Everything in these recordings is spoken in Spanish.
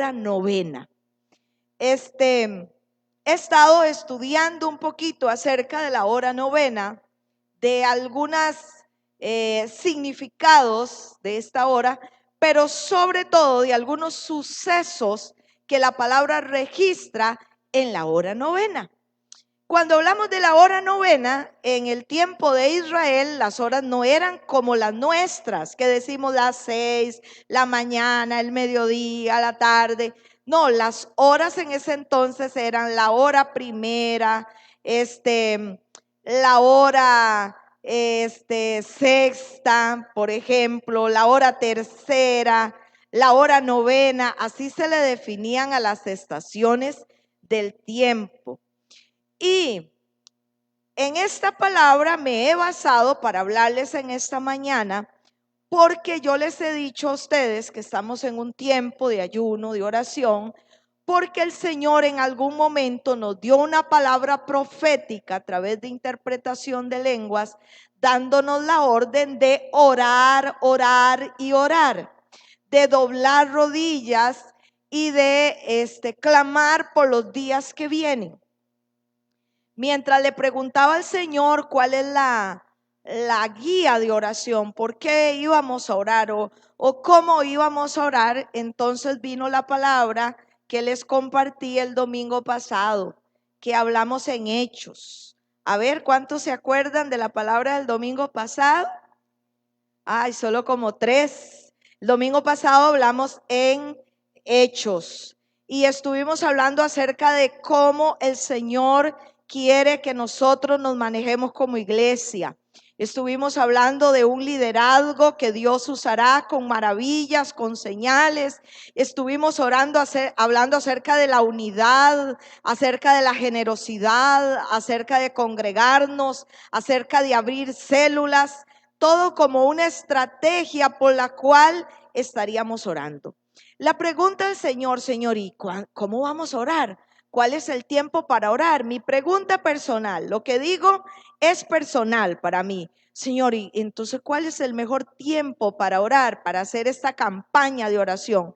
hora novena. He estado estudiando un poquito acerca de la hora novena, de algunos significados de esta hora, pero sobre todo de algunos sucesos que la palabra registra en la hora novena. Cuando hablamos de la hora novena, en el tiempo de Israel, las horas no eran como las nuestras, que decimos las 6, la mañana, el mediodía, la tarde. No, las horas en ese entonces eran la hora primera, la hora sexta, por ejemplo, la hora tercera, la hora novena, así se le definían a las estaciones del tiempo. Y en esta palabra me he basado para hablarles en esta mañana, porque yo les he dicho a ustedes que estamos en un tiempo de ayuno, de oración, porque el Señor en algún momento nos dio una palabra profética a través de interpretación de lenguas, dándonos la orden de orar, orar y orar, de doblar rodillas y de clamar por los días que vienen. Mientras le preguntaba al Señor cuál es la guía de oración, por qué íbamos a orar o cómo íbamos a orar, entonces vino la palabra que les compartí el domingo pasado, que hablamos en Hechos. A ver, ¿cuántos se acuerdan de la palabra del domingo pasado? Ay, solo como 3. El domingo pasado hablamos en Hechos y estuvimos hablando acerca de cómo el Señor quiere que nosotros nos manejemos como iglesia. Estuvimos hablando de un liderazgo que Dios usará con maravillas, con señales. Estuvimos hablando acerca de la unidad, acerca de la generosidad, acerca de congregarnos, acerca de abrir células, todo como una estrategia por la cual estaríamos orando. La pregunta del Señor, ¿y cómo vamos a orar? ¿Cuál es el tiempo para orar? Mi pregunta personal, lo que digo es personal para mí. Señor, y entonces, ¿cuál es el mejor tiempo para orar, para hacer esta campaña de oración?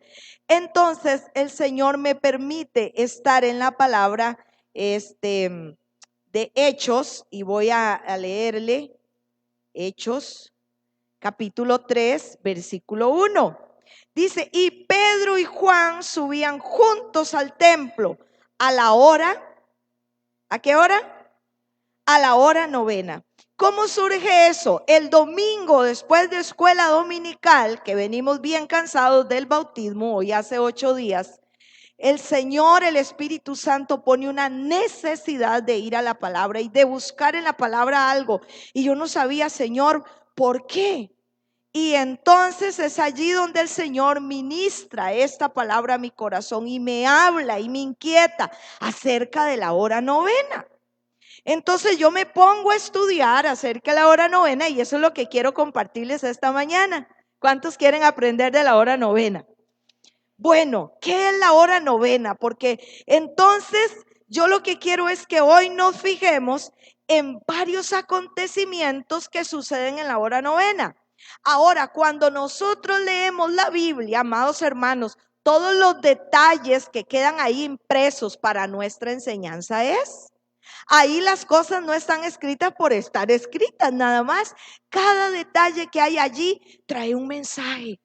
Entonces, el Señor me permite estar en la palabra de Hechos, y voy a leerle Hechos, capítulo 3, versículo 1. Dice, y Pedro y Juan subían juntos al templo a la hora, ¿a qué hora? A la hora novena. ¿Cómo surge eso? El domingo, después de escuela dominical, que venimos bien cansados del bautismo, hoy hace 8 días, el Señor, el Espíritu Santo pone una necesidad de ir a la palabra y de buscar en la palabra algo. Y yo no sabía, Señor, ¿por qué? Y entonces es allí donde el Señor ministra esta palabra a mi corazón y me habla y me inquieta acerca de la hora novena. Entonces yo me pongo a estudiar acerca de la hora novena y eso es lo que quiero compartirles esta mañana. ¿Cuántos quieren aprender de la hora novena? Bueno, ¿qué es la hora novena? Porque entonces yo lo que quiero es que hoy nos fijemos en varios acontecimientos que suceden en la hora novena. Ahora, cuando nosotros leemos la Biblia, amados hermanos, todos los detalles que quedan ahí impresos para nuestra enseñanza es. Ahí las cosas no están escritas por estar escritas nada más. Cada detalle que hay allí trae un mensaje.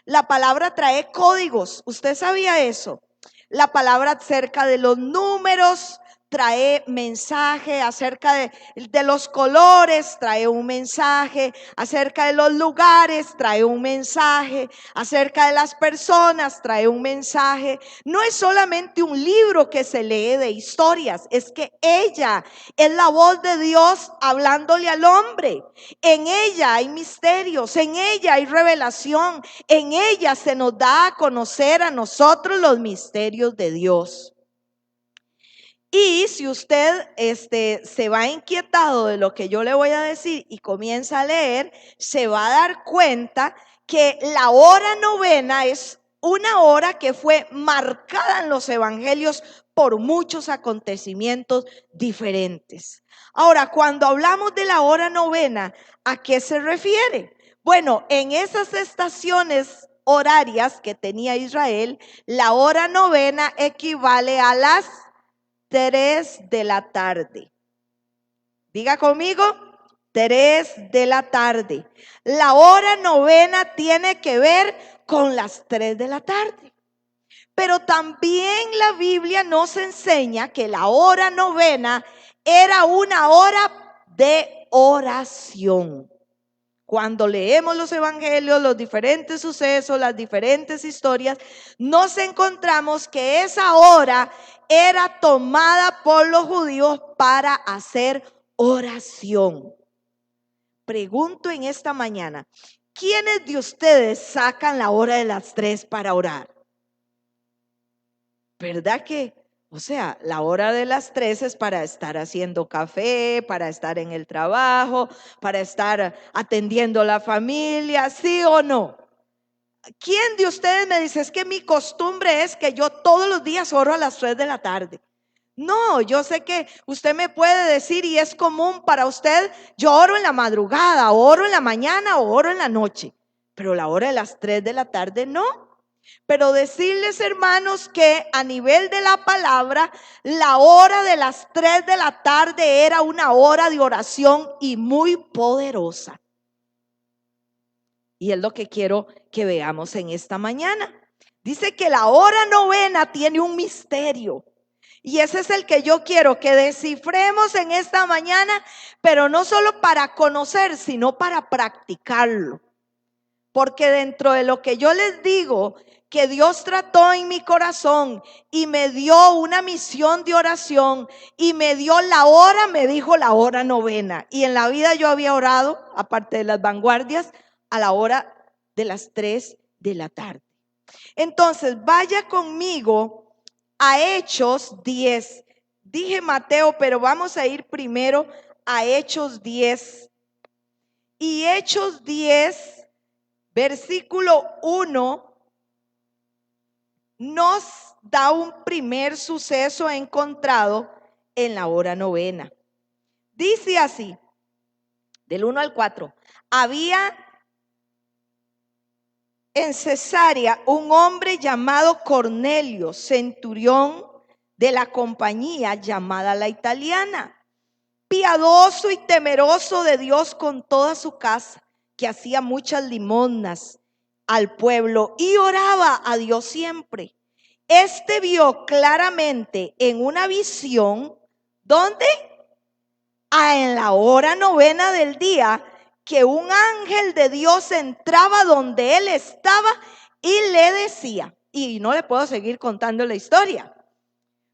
La palabra trae códigos. ¿Usted sabía eso? La palabra acerca de los números trae mensaje, acerca de los colores trae un mensaje, acerca de los lugares trae un mensaje, acerca de las personas trae un mensaje. No es solamente un libro que se lee de historias, es que ella es la voz de Dios hablándole al hombre. En ella hay misterios, en ella hay revelación, en ella se nos da a conocer a nosotros los misterios de Dios. Y si usted se va inquietado de lo que yo le voy a decir y comienza a leer, se va a dar cuenta que la hora novena es una hora que fue marcada en los evangelios por muchos acontecimientos diferentes. Ahora, cuando hablamos de la hora novena, ¿a qué se refiere? Bueno, en esas estaciones horarias que tenía Israel, la hora novena equivale a las 3 de la tarde. Diga conmigo, 3 de la tarde. La hora novena tiene que ver con las 3 de la tarde. Pero también la Biblia nos enseña que la hora novena era una hora de oración. Cuando leemos los evangelios, los diferentes sucesos, las diferentes historias, nos encontramos que esa hora era tomada por los judíos para hacer oración. Pregunto en esta mañana, ¿quiénes de ustedes sacan la hora de las 3 para orar? ¿Verdad que? O sea, la hora de las 3 es para estar haciendo café, para estar en el trabajo, para estar atendiendo a la familia, ¿sí o no? ¿Quién de ustedes me dice, es que mi costumbre es que yo todos los días oro a las 3 de la tarde? No, yo sé que usted me puede decir y es común para usted, yo oro en la madrugada, oro en la mañana o oro en la noche, pero la hora de las 3 de la tarde no. Pero decirles, hermanos, que a nivel de la palabra, la hora de las 3 de la tarde era una hora de oración y muy poderosa. Y es lo que quiero que veamos en esta mañana. Dice que la hora novena tiene un misterio. Y ese es el que yo quiero que descifremos en esta mañana, pero no solo para conocer, sino para practicarlo. Porque dentro de lo que yo les digo, que Dios trató en mi corazón y me dio una misión de oración y me dio la hora, me dijo la hora novena. Y en la vida yo había orado, aparte de las vanguardias, a la hora de las 3 de la tarde. Entonces, vaya conmigo a Hechos 10. Dije Mateo, pero vamos a ir primero a Hechos 10. Y Hechos 10, versículo 1, nos da un primer suceso encontrado en la hora novena. Dice así, del 1 al 4. Había en Cesarea un hombre llamado Cornelio, centurión de la compañía llamada La Italiana, piadoso y temeroso de Dios con toda su casa, que hacía muchas limosnas al pueblo y oraba a Dios siempre. Este vio claramente en una visión, ¿dónde? En la hora novena del día, que un ángel de Dios entraba donde él estaba y le decía, y no le puedo seguir contando la historia,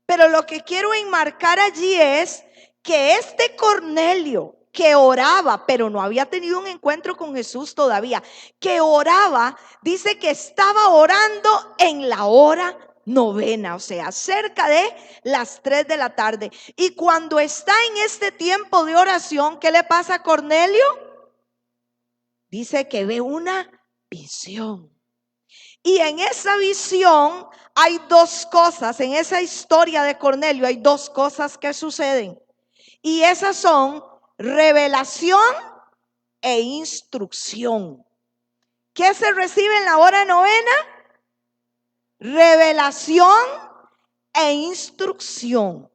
pero lo que quiero enmarcar allí es que este Cornelio, que oraba, pero no había tenido un encuentro con Jesús todavía, que oraba, dice que estaba orando en la hora novena, o sea, cerca de las 3 de la tarde. Y cuando está en este tiempo de oración, ¿qué le pasa a Cornelio? Dice que ve una visión. Y en esa visión hay dos cosas, en esa historia de Cornelio hay dos cosas que suceden. Y esas son revelación e instrucción. ¿Qué se recibe en la hora novena? Revelación e instrucción.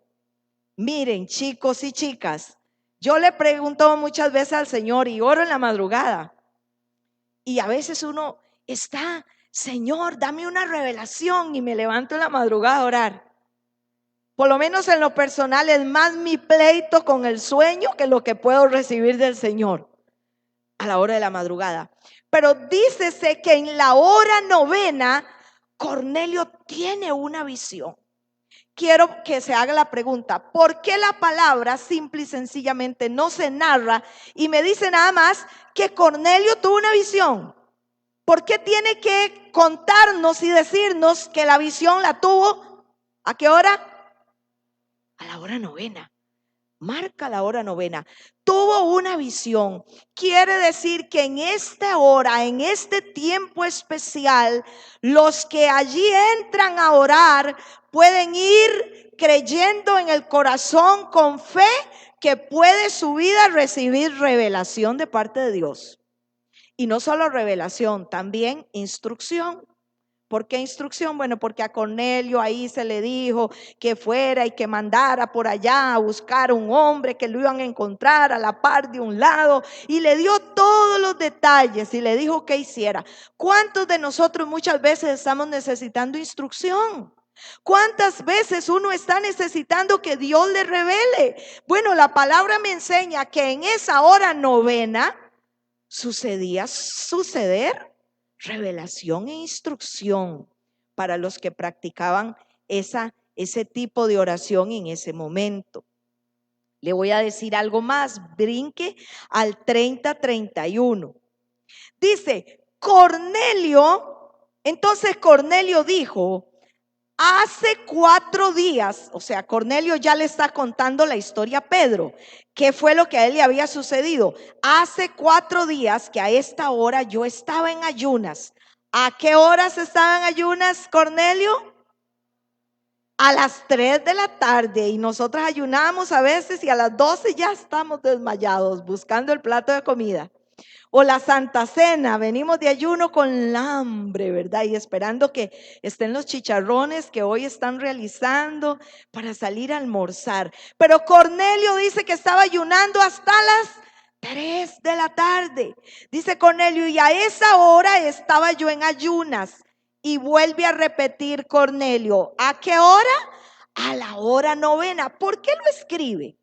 Miren, chicos y chicas, yo le pregunto muchas veces al Señor y oro en la madrugada. Y a veces uno está, Señor, dame una revelación, y me levanto en la madrugada a orar. Por lo menos en lo personal es más mi pleito con el sueño que lo que puedo recibir del Señor a la hora de la madrugada. Pero dícese que en la hora novena Cornelio tiene una visión. Quiero que se haga la pregunta, ¿por qué la palabra simple y sencillamente no se narra y me dice nada más que Cornelio tuvo una visión? ¿Por qué tiene que contarnos y decirnos que la visión la tuvo? ¿A qué hora? A la hora novena. Marca la hora novena. Tuvo una visión. Quiere decir que en esta hora, en este tiempo especial, los que allí entran a orar pueden ir creyendo en el corazón con fe que puede su vida recibir revelación de parte de Dios. Y no solo revelación, también instrucción. ¿Por qué instrucción? Bueno, porque a Cornelio ahí se le dijo que fuera y que mandara por allá a buscar un hombre que lo iban a encontrar a la par de un lado, y le dio todos los detalles y le dijo que hiciera. ¿Cuántos de nosotros muchas veces estamos necesitando instrucción? ¿Cuántas veces uno está necesitando que Dios le revele? Bueno, la palabra me enseña que en esa hora novena suceder revelación e instrucción para los que practicaban ese tipo de oración en ese momento. Le voy a decir algo más, brinque al 30-31. Dice, entonces Cornelio dijo, hace 4 días, o sea, Cornelio ya le está contando la historia a Pedro. ¿Qué fue lo que a él le había sucedido? Hace 4 días que a esta hora yo estaba en ayunas. ¿A qué horas estaba en ayunas, Cornelio? A las 3 de la tarde, y nosotros ayunamos a veces y a las 12 ya estamos desmayados buscando el plato de comida. O la Santa Cena, venimos de ayuno con hambre, ¿verdad? Y esperando que estén los chicharrones que hoy están realizando para salir a almorzar. Pero Cornelio dice que estaba ayunando hasta las 3 de la tarde. Dice Cornelio, y a esa hora estaba yo en ayunas. Y vuelve a repetir Cornelio, ¿a qué hora? A la hora novena. ¿Por qué lo escribe?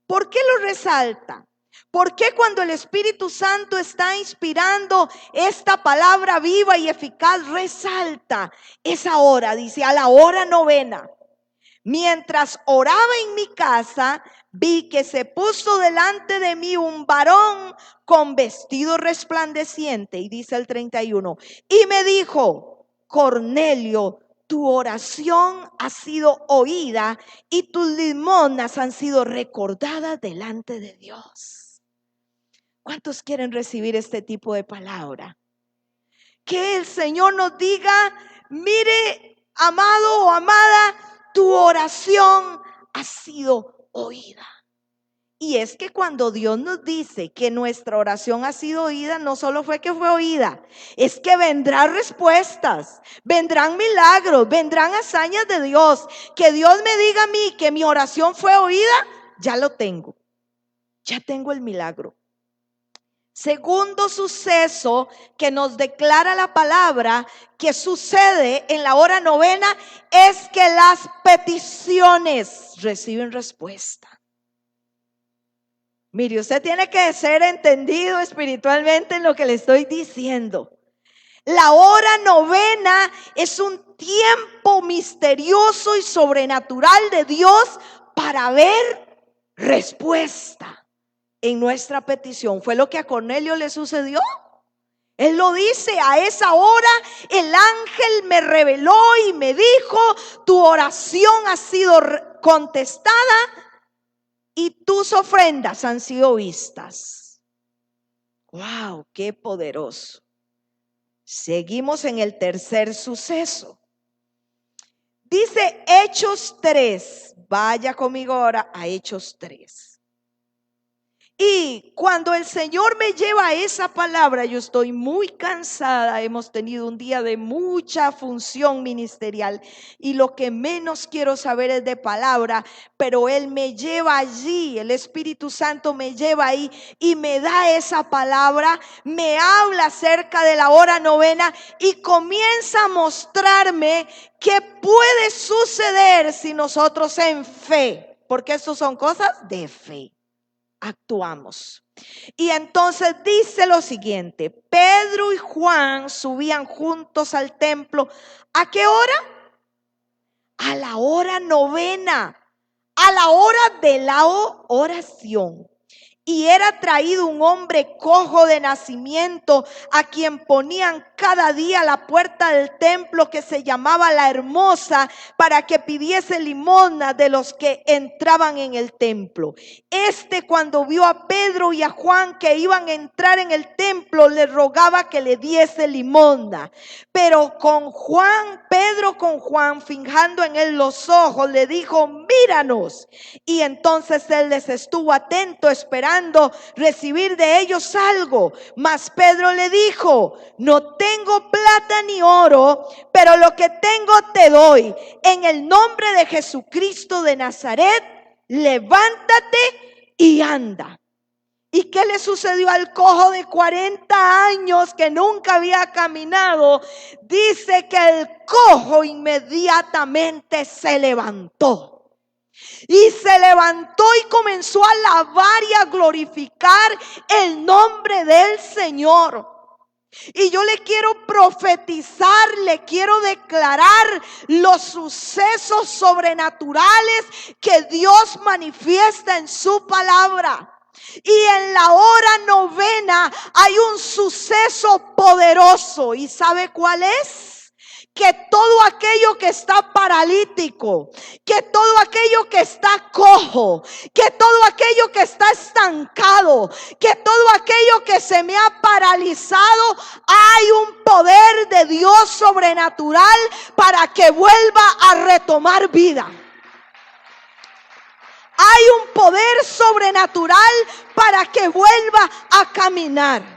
¿Por qué lo resalta? ¿Por qué cuando el Espíritu Santo está inspirando esta palabra viva y eficaz resalta esa hora? Dice, a la hora novena. Mientras oraba en mi casa, vi que se puso delante de mí un varón con vestido resplandeciente. Y dice el 31, y me dijo, Cornelio, tu oración ha sido oída y tus limonas han sido recordadas delante de Dios. ¿Cuántos quieren recibir este tipo de palabra? Que el Señor nos diga, mire, amado o amada, tu oración ha sido oída. Y es que cuando Dios nos dice que nuestra oración ha sido oída, no solo fue que fue oída, es que vendrán respuestas, vendrán milagros, vendrán hazañas de Dios. Que Dios me diga a mí que mi oración fue oída, ya lo tengo, ya tengo el milagro. Segundo suceso que nos declara la palabra que sucede en la hora novena es que las peticiones reciben respuesta. Mire, usted tiene que ser entendido espiritualmente en lo que le estoy diciendo. La hora novena es un tiempo misterioso y sobrenatural de Dios para ver respuesta en nuestra petición. Fue lo que a Cornelio le sucedió. Él lo dice, a esa hora el ángel me reveló y me dijo, tu oración ha sido contestada y tus ofrendas han sido vistas. ¡Wow! ¡Qué poderoso! Seguimos en el tercer suceso. Dice Hechos 3. Vaya conmigo ahora a Hechos 3. Y cuando el Señor me lleva a esa palabra, yo estoy muy cansada. Hemos tenido un día de mucha función ministerial y lo que menos quiero saber es de palabra, pero Él me lleva allí, el Espíritu Santo me lleva ahí y me da esa palabra, me habla acerca de la hora novena y comienza a mostrarme qué puede suceder si nosotros en fe, porque eso son cosas de fe, actuamos. Y entonces dice lo siguiente: Pedro y Juan subían juntos al templo. ¿A qué hora? A la hora novena, a la hora de la oración. Y era traído un hombre cojo de nacimiento, a quien ponían cada día a la puerta del templo que se llamaba La Hermosa para que pidiese limosna de los que entraban en el templo. Cuando vio a Pedro y a Juan que iban a entrar en el templo, le rogaba que le diese limosna. Pero Pedro con Juan, fijando en él los ojos, le dijo: míranos. Y entonces él les estuvo atento, esperando recibir de ellos algo. Mas Pedro le dijo: no tengo plata ni oro, pero lo que tengo te doy. En el nombre de Jesucristo de Nazaret, levántate y anda. ¿Y qué le sucedió al cojo de 40 años que nunca había caminado? Dice que el cojo inmediatamente se levantó. Y se levantó y comenzó a alabar y a glorificar el nombre del Señor. Y yo le quiero profetizar, le quiero declarar los sucesos sobrenaturales que Dios manifiesta en su palabra. Y en la hora novena hay un suceso poderoso. ¿Y sabe cuál es? Que todo aquello que está paralítico, que todo aquello que está cojo, que todo aquello que está estancado, que todo aquello que se me ha paralizado, hay un poder de Dios sobrenatural para que vuelva a retomar vida. Hay un poder sobrenatural para que vuelva a caminar.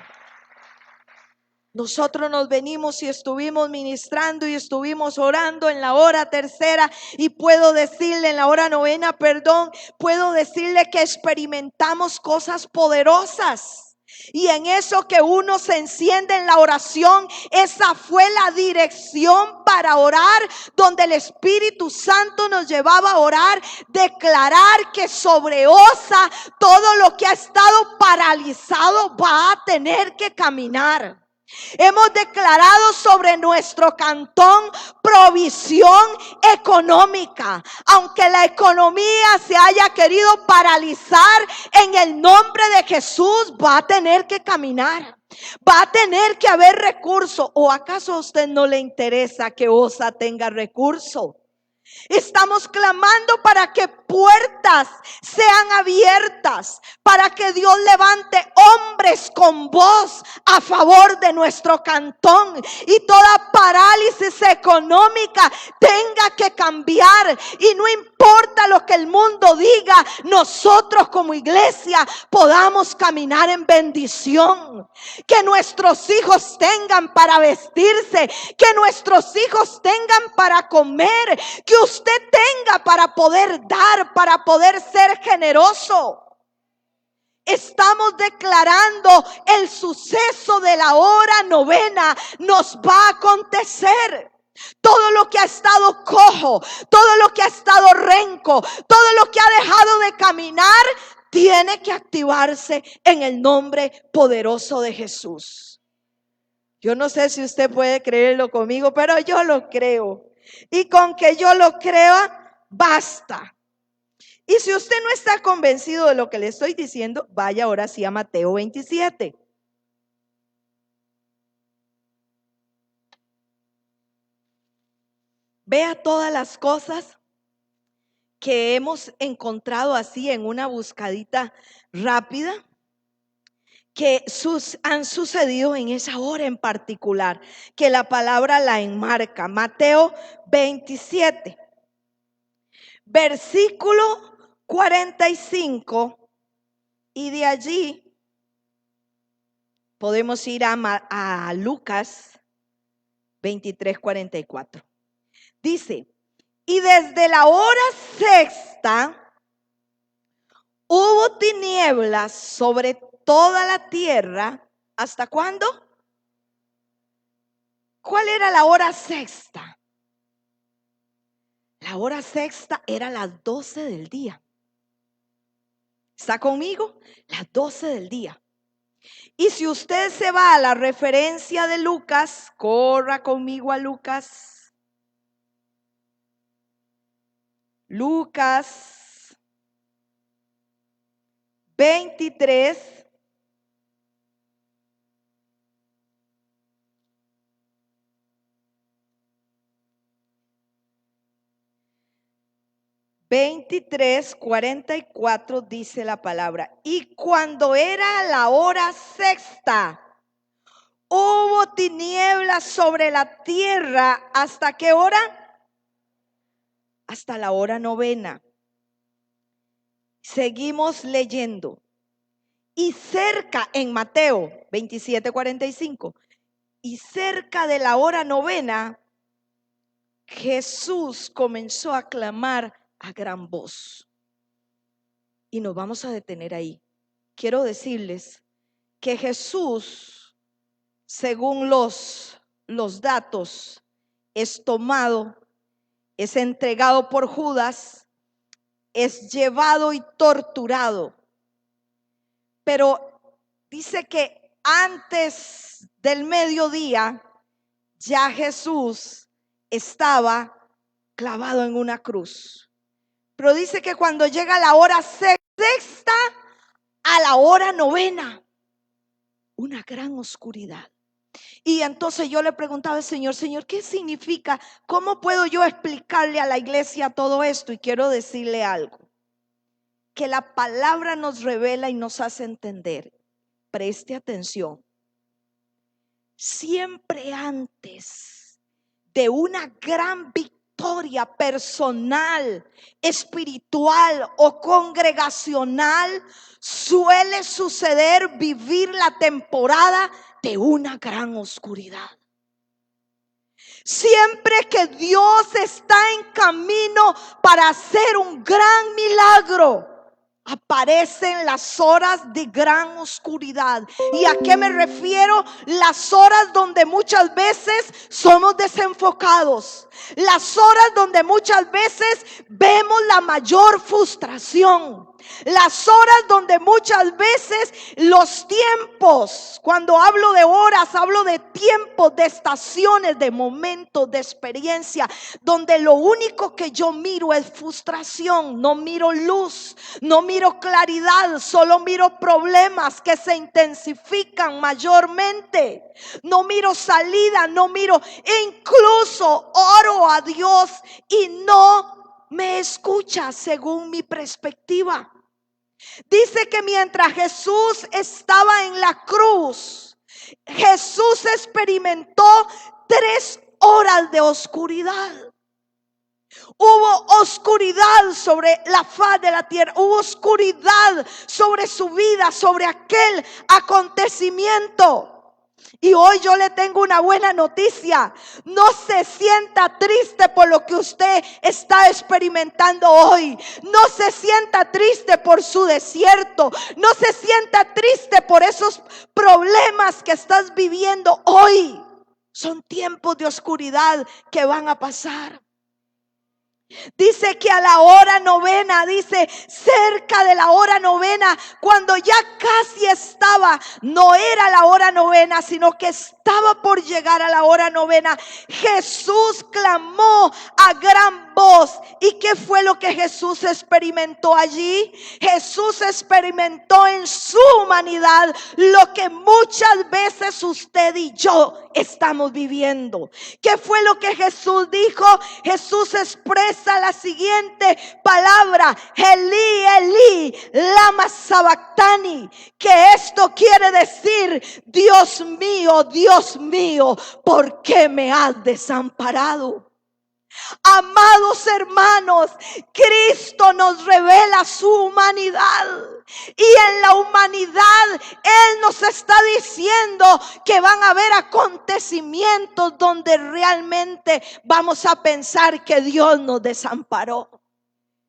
Nosotros nos venimos y estuvimos ministrando y estuvimos orando en la hora tercera, y puedo decirle, en la hora novena, puedo decirle que experimentamos cosas poderosas. Y en eso que uno se enciende en la oración, esa fue la dirección para orar, donde el Espíritu Santo nos llevaba a orar, declarar que sobre Osa todo lo que ha estado paralizado va a tener que caminar. Hemos declarado sobre nuestro cantón provisión económica. Aunque la economía se haya querido paralizar, en el nombre de Jesús va a tener que caminar. Va a tener que haber recursos. ¿O acaso a usted no le interesa que Osa tenga recursos? Estamos clamando para que puertas sean abiertas, para que Dios levante hombres con voz a favor de nuestro cantón, y toda parálisis económica tenga que cambiar. Y no importa lo que el mundo diga, nosotros como iglesia podamos caminar en bendición. Que nuestros hijos tengan para vestirse, que nuestros hijos tengan para comer, que usted tenga para poder dar, para poder ser generoso. Estamos declarando el suceso de la hora novena nos va a acontecer. Todo lo que ha estado cojo, todo lo que ha estado renco, todo lo que ha dejado de caminar, tiene que activarse en el nombre poderoso de Jesús. Yo no sé si usted puede creerlo conmigo, pero yo lo creo. Y con que yo lo crea, basta. Y si usted no está convencido de lo que le estoy diciendo, vaya ahora sí a Mateo 27. Vea todas las cosas que hemos encontrado así en una buscadita rápida, que han sucedido en esa hora en particular, que la palabra la enmarca. Mateo 27, versículo 45, y de allí podemos ir a Lucas 23, 44. Dice: y desde la hora sexta hubo tinieblas sobre toda la tierra. ¿Hasta cuándo? ¿Cuál era la hora sexta? La hora sexta era las 12 del día. ¿Está conmigo? Las 12 del día. Y si usted se va a la referencia de Lucas, corra conmigo a Lucas. Lucas 23. 23:44 dice la palabra: y cuando era la hora sexta, hubo tinieblas sobre la tierra. ¿Hasta qué hora? Hasta la hora novena. Seguimos leyendo. Y cerca, en Mateo 27:45, y cerca de la hora novena, Jesús comenzó a clamar a gran voz. Y nos vamos a detener ahí. Quiero decirles que Jesús, según los datos, es tomado, es entregado por Judas, es llevado y torturado. Pero dice que antes del mediodía ya Jesús estaba clavado en una cruz. Pero dice que cuando llega la hora sexta a la hora novena, una gran oscuridad. Y entonces yo le preguntaba al Señor: Señor, ¿qué significa? ¿Cómo puedo yo explicarle a la iglesia todo esto? Y quiero decirle algo que la palabra nos revela y nos hace entender. Preste atención. Siempre antes de una gran victoria personal, espiritual o congregacional, suele suceder vivir la temporada de una gran oscuridad. Siempre que Dios está en camino para hacer un gran milagro, aparecen las horas de gran oscuridad. ¿Y a qué me refiero? Las horas donde muchas veces somos desenfocados. Las horas donde muchas veces vemos la mayor frustración. Las horas donde muchas veces los tiempos, cuando hablo de horas, hablo de tiempos, de estaciones, de momentos, de experiencia, donde lo único que yo miro es frustración. No miro luz, no miro claridad, solo miro problemas que se intensifican mayormente. No miro salida, no miro, e incluso oro a Dios y no me escucha según mi perspectiva. Dice que mientras Jesús estaba en la cruz, Jesús experimentó 3 horas de oscuridad. Hubo oscuridad sobre la faz de la tierra. Hubo oscuridad sobre su vida, sobre aquel acontecimiento. Y hoy yo le tengo una buena noticia. No se sienta triste por lo que usted está experimentando hoy. No se sienta triste por su desierto. No se sienta triste por esos problemas que estás viviendo hoy. Son tiempos de oscuridad que van a pasar. Dice que a la hora novena, dice cerca de la hora novena, cuando ya casi estaba, no era la hora novena, sino que estaba por llegar a la hora novena, Jesús clamó a gran voz. ¿Y qué fue lo que Jesús experimentó allí? Jesús experimentó en su humanidad lo que muchas veces usted y yo estamos viviendo. ¿Qué fue lo que Jesús dijo? Jesús expresa la siguiente palabra: Elí, Elí, lama sabactani, que esto quiere decir: Dios mío, ¿por qué me has desamparado? Amados hermanos, Cristo nos revela su humanidad. Y en la humanidad Él nos está diciendo que van a haber acontecimientos donde realmente vamos a pensar que Dios nos desamparó.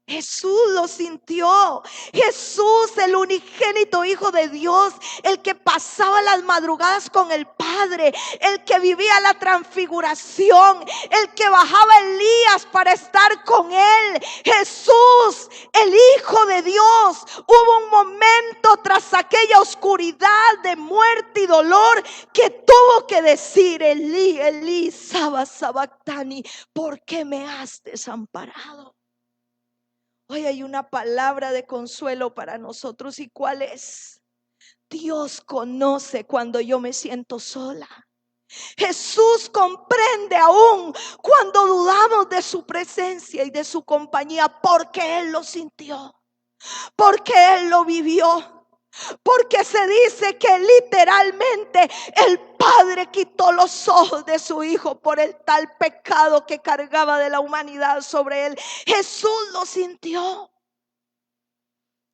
Jesús lo sintió. Jesús, el unigénito Hijo de Dios, el que pasaba las madrugadas con el Padre, el que vivía la transfiguración, el que bajaba Elías para estar con él. Jesús, el Hijo de Dios, hubo un momento tras aquella oscuridad de muerte y dolor que tuvo que decir: Elí, Elí, sabactani, ¿por qué me has desamparado? Hoy hay una palabra de consuelo para nosotros. ¿Y cuál es? Dios conoce cuando yo me siento sola. Jesús comprende aún cuando dudamos de su presencia y de su compañía, porque Él lo sintió, porque Él lo vivió. Porque se dice que literalmente el Padre quitó los ojos de su Hijo por el tal pecado que cargaba de la humanidad sobre Él. Jesús lo sintió.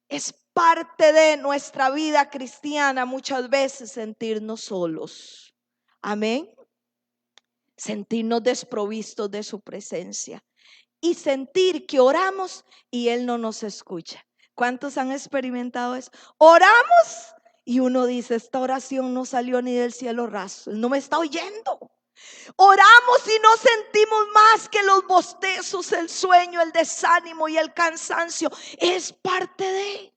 Es parte de nuestra vida cristiana muchas veces sentirnos solos. Amén. Sentirnos desprovistos de su presencia y sentir que oramos y Él no nos escucha. ¿Cuántos han experimentado eso? Oramos y uno dice: esta oración no salió ni del cielo raso, Él no me está oyendo. Oramos y no sentimos más que los bostezos, el sueño, el desánimo y el cansancio. Es parte de.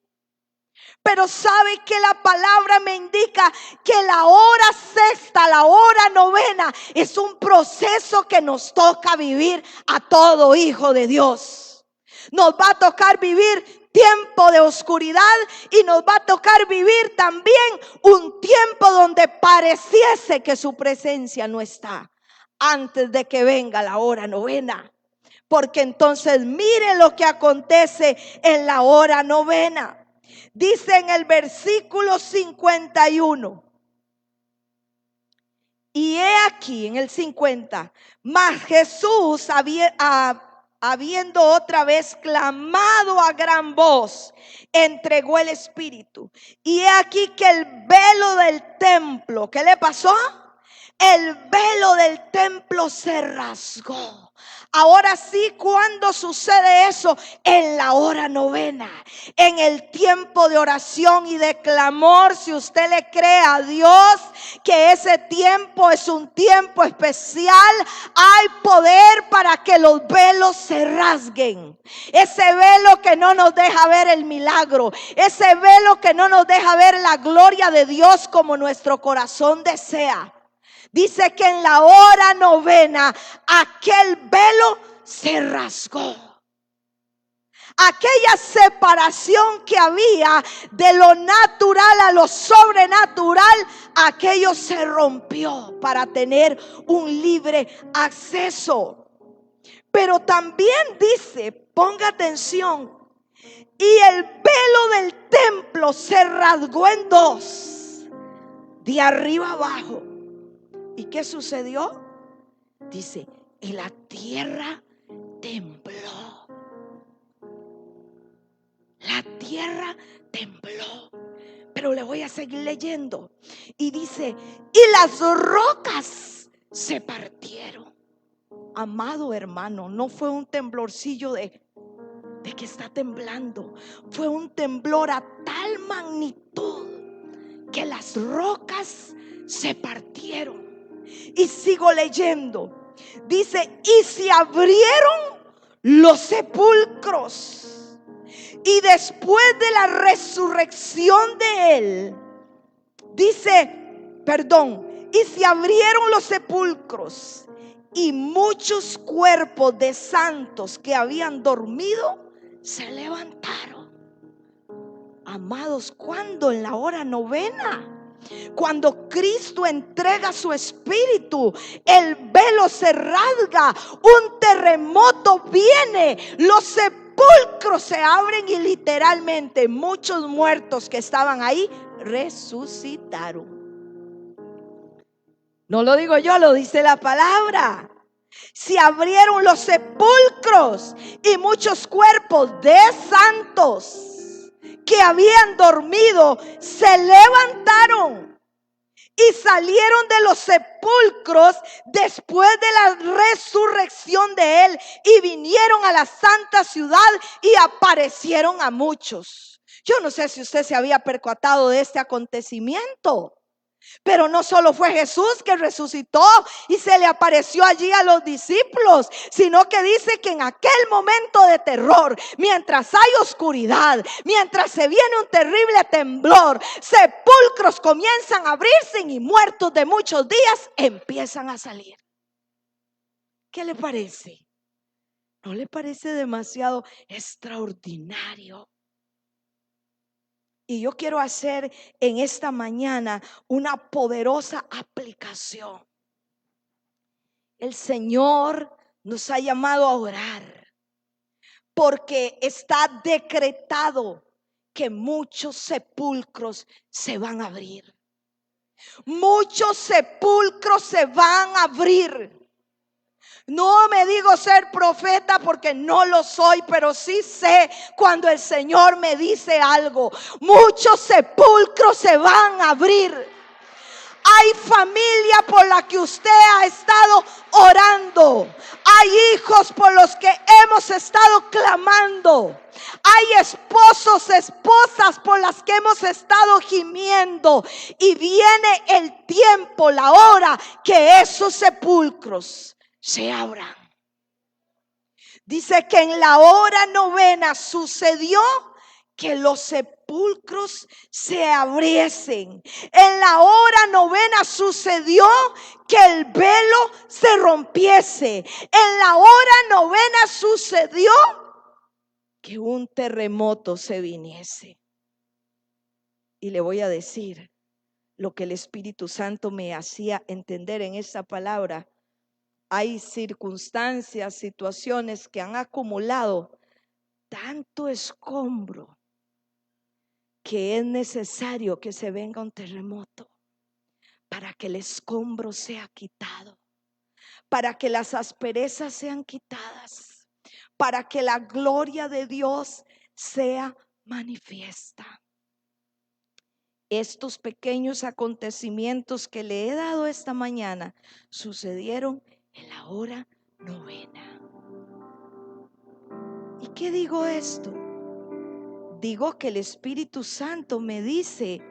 Pero sabe que la palabra me indica que la hora sexta, la hora novena, es un proceso que nos toca vivir a todo hijo de Dios. Nos va a tocar vivir tiempo de oscuridad y nos va a tocar vivir también un tiempo donde pareciese que su presencia no está, antes de que venga la hora novena. Porque entonces mire lo que acontece en la hora novena. Dice en el versículo 51. Y he aquí en el 50. Mas Jesús habiendo otra vez clamado a gran voz, entregó el Espíritu. Y he aquí que el velo del templo, ¿qué le pasó? El velo del templo se rasgó. Ahora sí, ¿cuándo sucede eso? En la hora novena, en el tiempo de oración y de clamor. Si usted le cree a Dios que ese tiempo es un tiempo especial, hay poder para que los velos se rasguen. Ese velo que no nos deja ver el milagro, ese velo que no nos deja ver la gloria de Dios como nuestro corazón desea. Dice que en la hora novena aquel velo se rasgó. Aquella separación que había de lo natural a lo sobrenatural, aquello se rompió para tener un libre acceso. Pero también dice, ponga atención, y el velo del templo se rasgó en dos, de arriba abajo. ¿Y qué sucedió? Dice, y la tierra tembló. La tierra tembló. Pero le voy a seguir leyendo. Y dice, y las rocas se partieron. Amado hermano, no fue un temblorcillo de que está temblando. Fue un temblor a tal magnitud que las rocas se partieron. Y sigo leyendo. Dice, y se abrieron los sepulcros. Y después de la resurrección de él, dice, y se abrieron los sepulcros y muchos cuerpos de santos que habían dormido se levantaron. Amados, ¿cuándo? En la hora novena. Cuando Cristo entrega su espíritu, el velo se rasga, un terremoto viene, los sepulcros se abren y literalmente muchos muertos que estaban ahí resucitaron. No lo digo yo, lo dice la palabra. Se abrieron los sepulcros y muchos cuerpos de santos que habían dormido se levantaron y salieron de los sepulcros después de la resurrección de él y vinieron a la santa ciudad y aparecieron a muchos. Yo no sé si usted se había percatado de este acontecimiento. Pero no solo fue Jesús que resucitó y se le apareció allí a los discípulos, sino que dice que en aquel momento de terror, mientras hay oscuridad, mientras se viene un terrible temblor, sepulcros comienzan a abrirse y muertos de muchos días empiezan a salir. ¿Qué le parece? ¿No le parece demasiado extraordinario? Y yo quiero hacer en esta mañana una poderosa aplicación. El Señor nos ha llamado a orar porque está decretado que muchos sepulcros se van a abrir. Muchos sepulcros se van a abrir. No me digo ser profeta porque no lo soy, pero sí sé cuando el Señor me dice algo. Muchos sepulcros se van a abrir. Hay familia por la que usted ha estado orando. Hay hijos por los que hemos estado clamando. Hay esposos, esposas por las que hemos estado gimiendo. Y viene el tiempo, la hora que esos sepulcros se abran. Dice que en la hora novena sucedió que los sepulcros se abriesen. En la hora novena sucedió que el velo se rompiese. En la hora novena sucedió que un terremoto se viniese. Y le voy a decir lo que el Espíritu Santo me hacía entender en esta palabra. Hay circunstancias, situaciones que han acumulado tanto escombro que es necesario que se venga un terremoto para que el escombro sea quitado, para que las asperezas sean quitadas, para que la gloria de Dios sea manifiesta. Estos pequeños acontecimientos que le he dado esta mañana sucedieron en la hora novena. ¿Y qué digo esto? Digo que el Espíritu Santo me dice,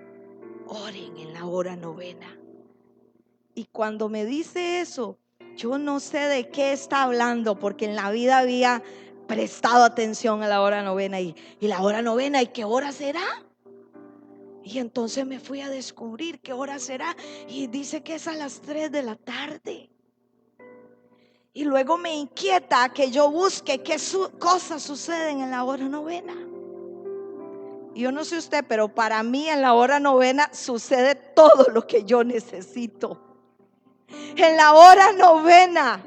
oren en la hora novena. Y cuando me dice eso, yo no sé de qué está hablando, porque en la vida había prestado atención a la hora novena. Y la hora novena, ¿y qué hora será? Y entonces me fui a descubrir qué hora será. Y dice que es a las 3 de la tarde. Y luego me inquieta que yo busque qué cosas suceden en la hora novena. Yo no sé usted, pero para mí en la hora novena sucede todo lo que yo necesito. En la hora novena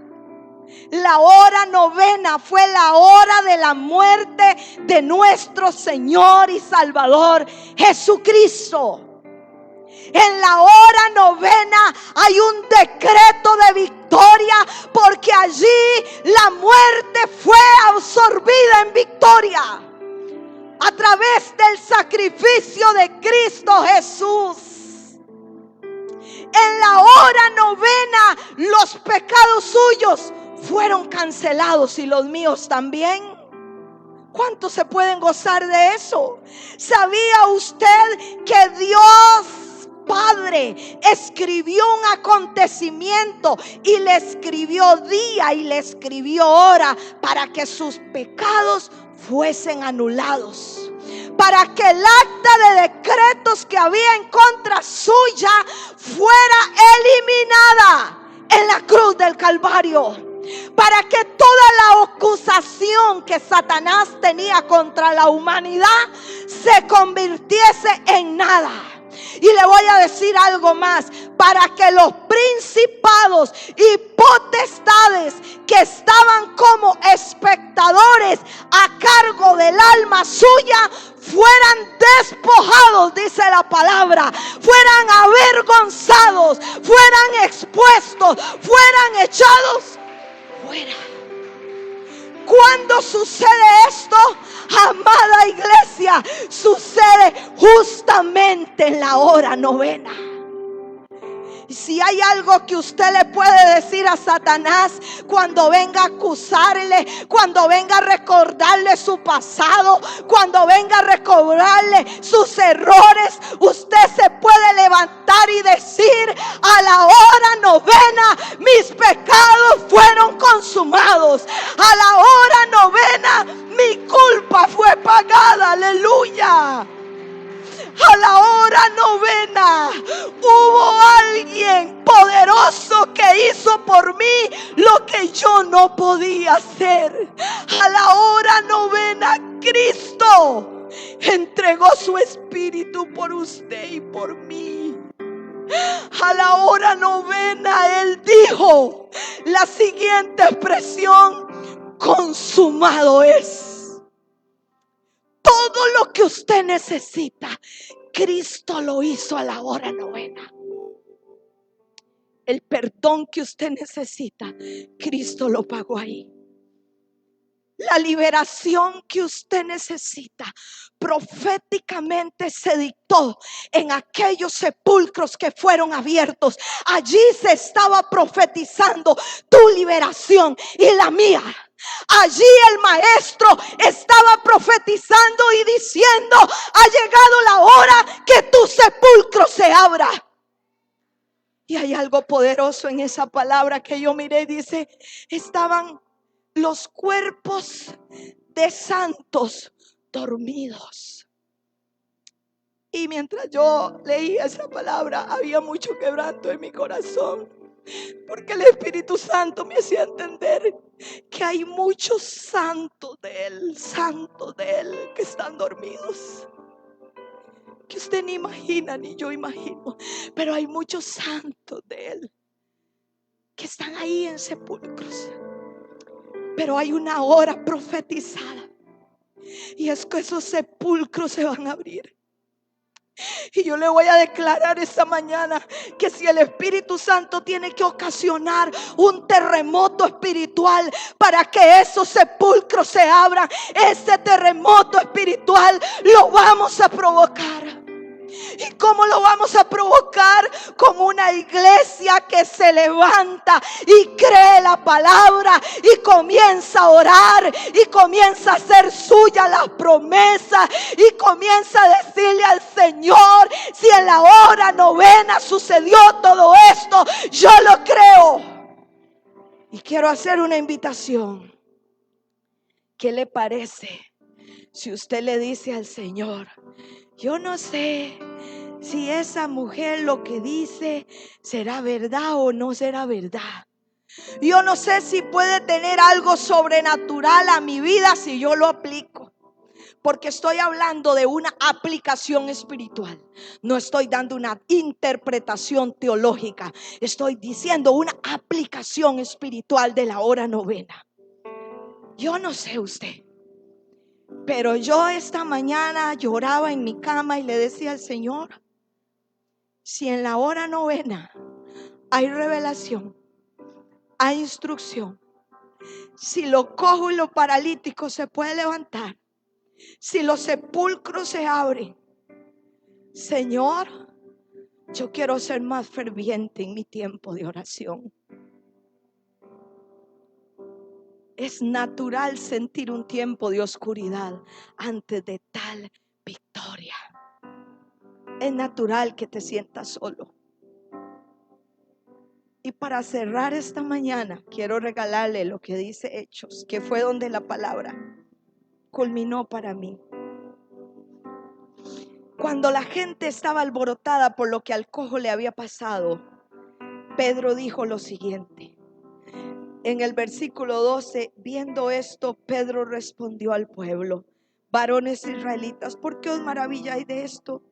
fue la hora de la muerte de nuestro Señor y Salvador Jesucristo. En la hora novena hay un decreto de victoria, porque allí la muerte fue absorbida en victoria a través del sacrificio de Cristo Jesús. En la hora novena los pecados suyos fueron cancelados y los míos también. ¿Cuántos se pueden gozar de eso? ¿Sabía usted que Dios Padre escribió un acontecimiento y le escribió día y le escribió hora para que sus pecados fuesen anulados, para que el acta de decretos que había en contra suya fuera eliminada en la cruz del Calvario, para que toda la acusación que Satanás tenía contra la humanidad se convirtiese en nada. Y le voy a decir algo más, para que los principados y potestades que estaban como espectadores a cargo del alma suya fueran despojados, dice la palabra, fueran avergonzados, fueran expuestos, fueran echados fuera. ¿Cuándo sucede esto, amada iglesia? Sucede justamente en la hora novena. Y si hay algo que usted le puede decir a Satanás cuando venga a acusarle, cuando venga a recordarle su pasado, cuando venga a recordarle sus errores, usted se puede levantar y decir: a la hora novena mis pecados fueron consumados, a la hora novena mi culpa fue pagada. Aleluya. A la hora novena hubo alguien poderoso que hizo por mí lo que yo no podía hacer. A la hora novena Cristo entregó su espíritu por usted y por mí. A la hora novena Él dijo la siguiente expresión: consumado es. Todo lo que usted necesita, Cristo lo hizo a la hora novena. El perdón que usted necesita, Cristo lo pagó ahí. La liberación que usted necesita, proféticamente se dictó en aquellos sepulcros que fueron abiertos. Allí se estaba profetizando tu liberación y la mía. Allí el maestro estaba profetizando y diciendo: ha llegado la hora que tu sepulcro se abra. Y hay algo poderoso en esa palabra que yo miré. Dice: estaban los cuerpos de santos dormidos. Y mientras yo leía esa palabra, había mucho quebranto en mi corazón, porque el Espíritu Santo me hacía entender que hay muchos santos de Él que están dormidos, que usted ni imagina ni yo imagino. Pero hay muchos santos de Él que están ahí en sepulcros. Pero hay una hora profetizada, y es que esos sepulcros se van a abrir. Y yo le voy a declarar esta mañana que si el Espíritu Santo tiene que ocasionar un terremoto espiritual para que esos sepulcros se abran, ese terremoto espiritual lo vamos a provocar. ¿Y cómo lo vamos a provocar? Con una iglesia que se levanta y cree la palabra y comienza a orar y comienza a hacer suya las promesas y comienza a decirle al Señor: si en la hora novena sucedió todo esto, yo lo creo. Y quiero hacer una invitación. ¿Qué le parece si usted le dice al Señor: yo no sé si esa mujer lo que dice será verdad o no será verdad? Yo no sé si puede tener algo sobrenatural a mi vida si yo lo aplico. Porque estoy hablando de una aplicación espiritual. No estoy dando una interpretación teológica. Estoy diciendo una aplicación espiritual de la hora novena. Yo no sé usted, pero yo esta mañana lloraba en mi cama y le decía al Señor: si en la hora novena hay revelación, hay instrucción, si lo cojo y lo paralítico se puede levantar, si los sepulcros se abren, Señor, yo quiero ser más ferviente en mi tiempo de oración. Es natural sentir un tiempo de oscuridad antes de tal victoria. Es natural que te sientas solo. Y para cerrar esta mañana, quiero regalarle lo que dice Hechos, que fue donde la palabra culminó para mí. Cuando la gente estaba alborotada por lo que al cojo le había pasado, Pedro dijo lo siguiente. En el versículo 12, viendo esto, Pedro respondió al pueblo: varones israelitas, ¿por qué os maravilláis de esto?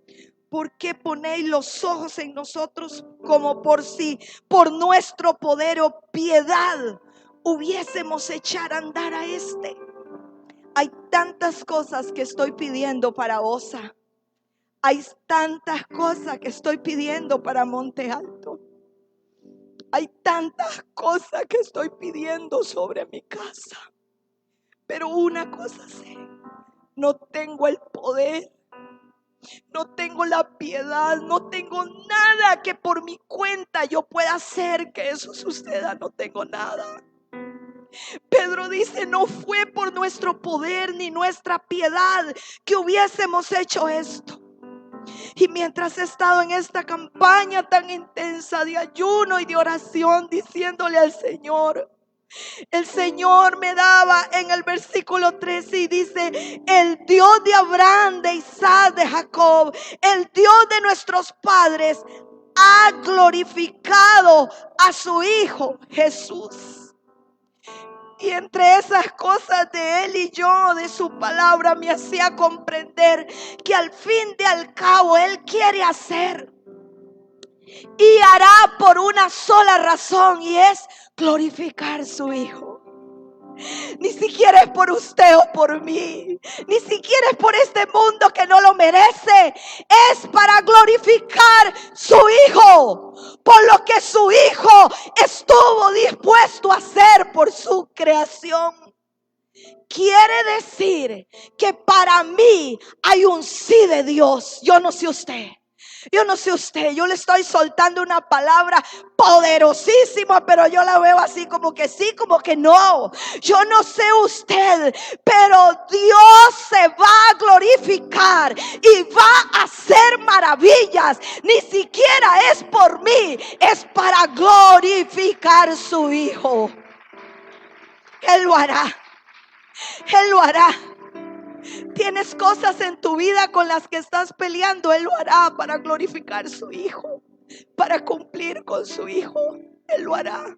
¿Por qué ponéis los ojos en nosotros como por si por nuestro poder o piedad hubiésemos echar a andar a este? Hay tantas cosas que estoy pidiendo para Osa. Hay tantas cosas que estoy pidiendo para Monte Alto. Hay tantas cosas que estoy pidiendo sobre mi casa. Pero una cosa sé: no tengo el poder, no tengo la piedad, no tengo nada que por mi cuenta yo pueda hacer que eso suceda. No tengo nada. Pedro dice: no fue por nuestro poder ni nuestra piedad que hubiésemos hecho esto. Y mientras he estado en esta campaña tan intensa de ayuno y de oración, diciéndole al Señor, el Señor me daba en el versículo 13 y dice: el Dios de Abraham, de Isaac, de Jacob, el Dios de nuestros padres, ha glorificado a su Hijo Jesús. Y entre esas cosas de Él y yo, de su palabra, me hacía comprender que al fin de al cabo Él quiere hacer y hará por una sola razón, y es glorificar su Hijo. Ni siquiera es por usted o por mí, ni siquiera es por este mundo que no lo merece. Es para glorificar su Hijo, por lo que su Hijo estuvo dispuesto a hacer por su creación. Quiere decir que para mí hay un sí de Dios. Yo no sé usted. Yo le estoy soltando una palabra poderosísima, pero yo la veo así como que sí, como que no. Yo no sé usted, pero Dios se va a glorificar y va a hacer maravillas. Ni siquiera es por mí, es para glorificar su Hijo. Él lo hará. Él lo hará. Tienes cosas en tu vida con las que estás peleando. Él lo hará para glorificar su Hijo, para cumplir con su Hijo. Él lo hará.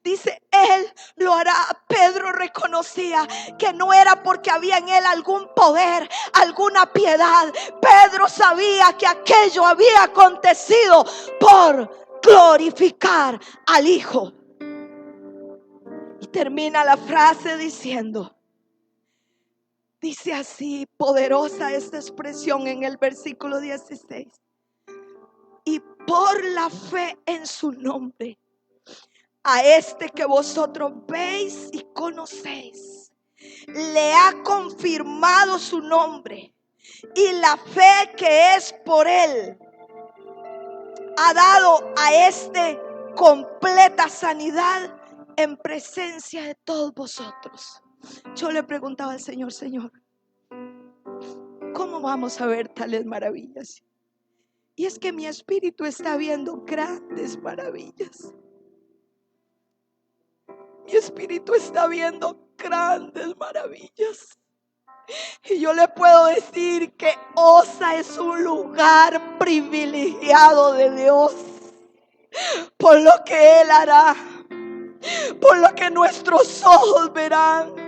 Dice, Él lo hará. Pedro reconocía que no era porque había en él algún poder, alguna piedad. Pedro sabía que aquello había acontecido por glorificar al Hijo. Y termina la frase diciendo, dice así, poderosa esta expresión en el versículo 16. Y por la fe en su nombre, a este que vosotros veis y conocéis, le ha confirmado su nombre, y la fe que es por él ha dado a este completa sanidad en presencia de todos vosotros. Yo le preguntaba al Señor, Señor, ¿cómo vamos a ver tales maravillas? Y es que mi espíritu está viendo grandes maravillas. Mi espíritu está viendo grandes maravillas. Y yo le puedo decir que Osa es un lugar privilegiado de Dios, por lo que Él hará, por lo que nuestros ojos verán,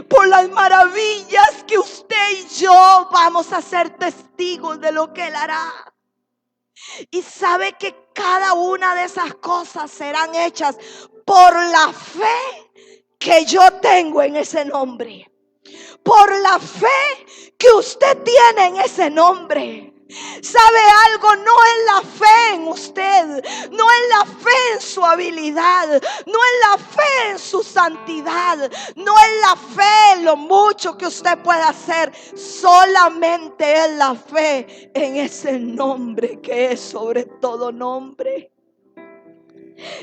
por las maravillas que usted y yo vamos a ser testigos de lo que Él hará. Y sabe que cada una de esas cosas serán hechas por la fe que yo tengo en ese nombre, por la fe que usted tiene en ese nombre. ¿Sabe algo? No es la fe en usted, no es la fe en su habilidad, no es la fe en su santidad, no es la fe en lo mucho que usted puede hacer. Solamente es la fe en ese nombre que es sobre todo nombre.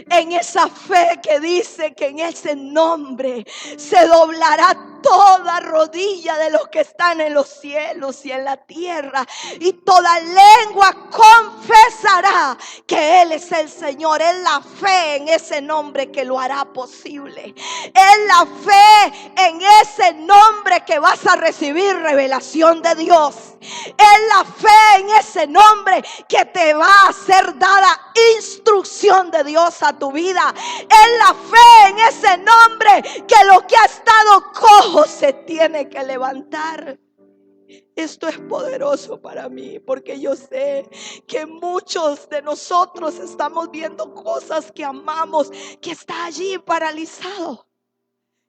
En esa fe que dice que en ese nombre se doblará toda rodilla de los que están en los cielos y en la tierra, y toda lengua confesará que Él es el Señor. Es la fe en ese nombre que lo hará posible. Es la fe en ese nombre que vas a recibir revelación de Dios. Es la fe en ese nombre que te va a ser dada instrucción de Dios a tu vida. Es la fe en ese nombre que lo que ha estado cojo se tiene que levantar. Esto es poderoso para mí, porque yo sé que muchos de nosotros estamos viendo cosas que amamos, que está allí paralizado,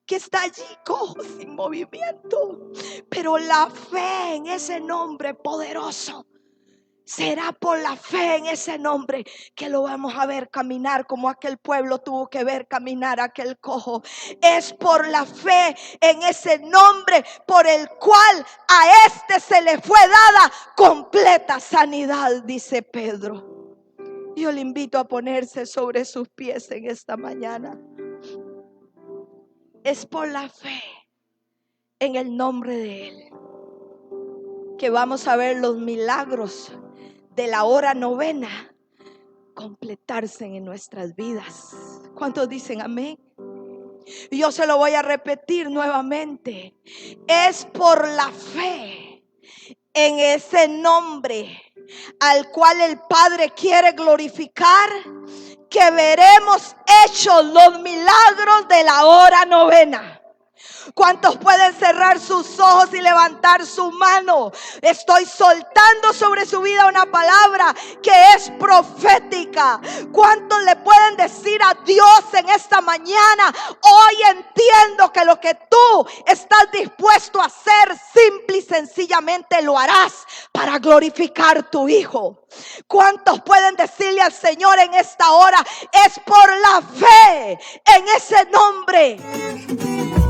que está allí cojo, sin movimiento. Pero la fe en ese nombre poderoso será por la fe en ese nombre que lo vamos a ver caminar como aquel pueblo tuvo que ver caminar a aquel cojo. Es por la fe en ese nombre por el cual a este se le fue dada completa sanidad, dice Pedro. Yo le invito a ponerse sobre sus pies en esta mañana. Es por la fe en el nombre de Él que vamos a ver los milagros de la hora novena completarse en nuestras vidas. ¿Cuántos dicen amén? Yo se lo voy a repetir nuevamente. Es por la fe en ese nombre al cual el Padre quiere glorificar que veremos hechos los milagros de la hora novena. ¿Cuántos pueden cerrar sus ojos y levantar su mano? Estoy soltando sobre su vida una palabra que es profética. ¿Cuántos le pueden decir a Dios en esta mañana? Hoy entiendo que lo que tú estás dispuesto a hacer, simple y sencillamente lo harás para glorificar tu Hijo. ¿Cuántos pueden decirle al Señor en esta hora? Es por la fe en ese nombre.